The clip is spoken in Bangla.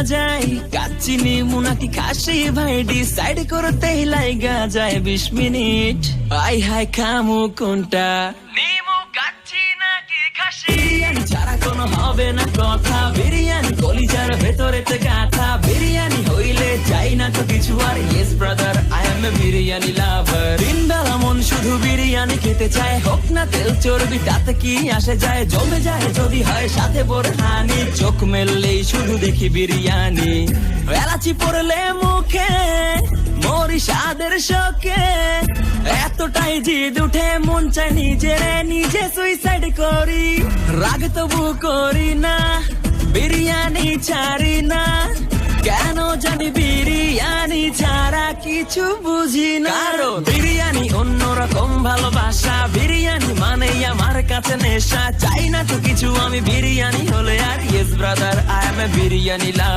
যায় কাচ্চিনি মুনাকি খাসি ভাই ডিসাইড করতেই লাইগা যায় 20 মিনিট আই হাই খামু কোনটা নিমু কাচ্চি নাকি খাসি বিরিয়ানি ছাড়া কোনো হবে না কথা বিরিয়ানি কলিজার ভেতরেতে গাথা বিরিয়ানি হইলে চাই না তো কিছু আর yes brother I am a biryani লাভার দিন বেলা মন শুধু বিরিয়ানি খেতে চায় হোক না তেল চর্বি তাতে কি আসে যায় জমে যায় যদি হয় সাথে বোরহানি চোখ মেললেই শুধু দেখি বিরিয়ানি এলাচি পড়লে মুখে মরি স্বাদের শোকে এতটাই জিদ উঠে মন চায় নিজে সুইসাইড করি রাগ তবু করি না বিরিয়ানি ছাড়ি না কেন জানি বিরিয়ানি ছাড়া কিছু বুঝি না কারণ বিরিয়ানি অন্যরকম ভালোবাসা বিরিয়ানি মানেই আমার কাছে নেশা চাই না তো কিছু আমি বিরিয়ানি হলে আর yes brother I am a biryani love